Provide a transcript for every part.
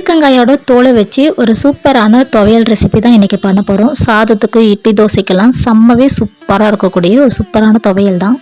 பீர்க்கங்காயோட தோலை வச்சு ஒரு சூப்பரான துவையல் ரெசிபி தான் இன்றைக்கி பண்ண போகிறோம். சாதத்துக்கு, இட்லி, தோசைக்கெல்லாம் செம்மவே சூப்பராக இருக்கக்கூடிய ஒரு சூப்பரான துவையல் தான்.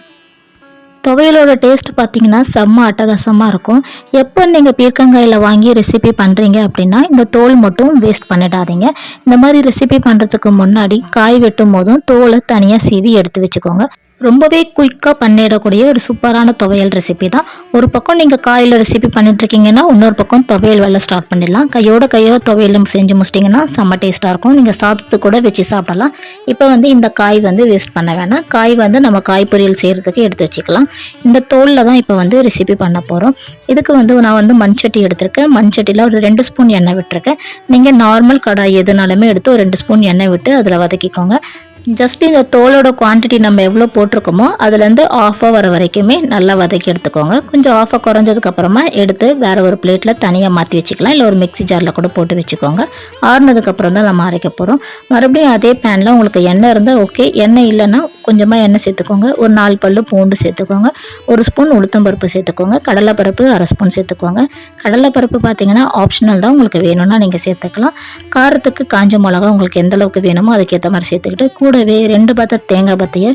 துவையலோட டேஸ்ட் பார்த்திங்கன்னா செம்ம அட்டகாசமாக இருக்கும். எப்போ நீங்கள் பீர்க்கங்காயில் வாங்கி ரெசிபி பண்ணுறீங்க அப்படின்னா இந்த தோல் மட்டும் வேஸ்ட் பண்ணிடாதீங்க. இந்த மாதிரி ரெசிபி பண்ணுறதுக்கு முன்னாடி காய் வெட்டும் போதும் தோலை தனியாக சீவி எடுத்து வச்சுக்கோங்க. ரொம்பவே குயிக்காக பண்ணிடக்கூடிய ஒரு சூப்பரான துவையல் ரெசிபி தான். ஒரு பக்கம் நீங்கள் காயில் ரெசிபி பண்ணிட்டுருக்கீங்கன்னா இன்னொரு பக்கம் துவையல் வேலை ஸ்டார்ட் பண்ணிடலாம். கையோ துவையலும் செஞ்சு முடிச்சிட்டிங்கன்னா செம்ம டேஸ்ட்டாக இருக்கும். நீங்கள் சாதத்து கூட வச்சு சாப்பிடலாம். இப்போ இந்த காய் வேஸ்ட் பண்ண வேணாம். காய் நம்ம காய் பொரியல் செய்கிறதுக்கு எடுத்து வச்சுக்கலாம். இந்த தோலில் தான் இப்போ ரெசிபி பண்ண போகிறோம். இதுக்கு நான் மண்சட்டி எடுத்திருக்கேன். மண்சட்டியில் ஒரு 2 ஸ்பூன் எண்ணெய் விட்டுருக்கேன். நீங்கள் நார்மல் கடாய் எதுனாலுமே எடுத்து ஒரு 2 ஸ்பூன் எண்ணெய் விட்டு அதில் வதக்கிக்கோங்க. ஜஸ்ட் இந்த தோலோட குவான்டிட்டி நம்ம எவ்வளோ போட்டிருக்கோமோ அதுலேருந்து ஆஃபாக வர வரைக்குமே நல்லா வதக்கி எடுத்துக்கோங்க. கொஞ்சம் ஆஃபாக குறைஞ்சதுக்கப்புறமா எடுத்து வேறு ஒரு பிளேட்டில் தனியாக மாற்றி வச்சுக்கலாம். இல்லை ஒரு மிக்ஸி ஜாரில் கூட போட்டு வச்சுக்கோங்க. ஆறுனதுக்கப்புறம் தான் நம்ம அரைக்க போகிறோம். மறுபடியும் அதே பேனில் உங்களுக்கு எண்ணெய் இருந்தால் ஓகே, எண்ணெய் இல்லைன்னா கொஞ்சமாக எண்ணெய் சேர்த்துக்கோங்க. ஒரு 4 பல்லு பூண்டு சேர்த்துக்கோங்க. 1 ஸ்பூன் உளுத்தம்பருப்பு சேர்த்துக்கோங்க. கடலைப்பருப்பு 1/2 ஸ்பூன் சேர்த்துக்கோங்க. கடலைப்பருப்பு பார்த்தீங்கன்னா ஆப்ஷனல் தான், உங்களுக்கு வேணும்னா நீங்கள் சேர்த்துக்கலாம். காரத்துக்கு காஞ்ச மிளகா உங்களுக்கு எந்த அளவுக்கு வேணுமோ அதுக்கேற்ற மாதிரி சேர்த்துக்கிட்டு கூடவே 2 பத்த தேங்காய் பத்தையை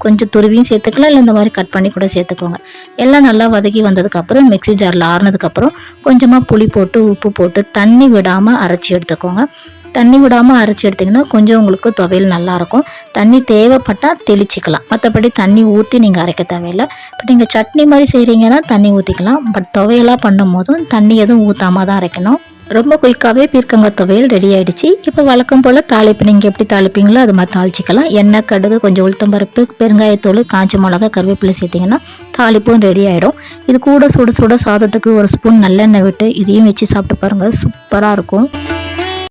கொஞ்சம் துருவியும் சேர்த்துக்கலாம். இல்லை இந்த மாதிரி கட் பண்ணி கூட சேர்த்துக்கோங்க. எல்லாம் நல்லா வதக்கி வந்ததுக்கப்புறம் மிக்ஸி ஜாரில் ஆறுனதுக்கப்புறம் கொஞ்சமாக புளி போட்டு உப்பு போட்டு தண்ணி விடாமல் அரைச்சி எடுத்துக்கோங்க. தண்ணி விடாமல் அரைச்சி எடுத்திங்கன்னா கொஞ்சம் உங்களுக்கு துவையல் நல்லாயிருக்கும். தண்ணி தேவைப்பட்டால் தெளிச்சிக்கலாம். மற்றபடி தண்ணி ஊற்றி நீங்கள் அரைக்க தேவையில்லை. இப்போ நீங்கள் சட்னி மாதிரி செய்கிறீங்கன்னா தண்ணி ஊற்றிக்கலாம். பட் துவையலாக பண்ணும் போதும் தண்ணி எதுவும் ஊற்றாமல் தான் அரைக்கணும். ரொம்ப குயிக்காகவே பீர்க்கங்காய் துவையல் ரெடி ஆகிடுச்சு. இப்போ வழக்கம் போல் தாளிப்பு நீங்கள் எப்படி தாளிப்பீங்களோ அது மாதிரி தாளிச்சிக்கலாம். எண்ணெய், கடுகு, கொஞ்சம் உளுத்தம்பருப்பு, பெருங்காயத்தூள், காஞ்ச மிளகா, கருவேப்பிலை சேர்த்திங்கன்னா தாளிப்பும் ரெடி ஆகிடும். இது கூட சுட சுட சாதத்துக்கு 1 ஸ்பூன் நல்லெண்ணெய் விட்டு இதையும் வச்சு சாப்பிட்டு பாருங்கள், சூப்பராக இருக்கும்.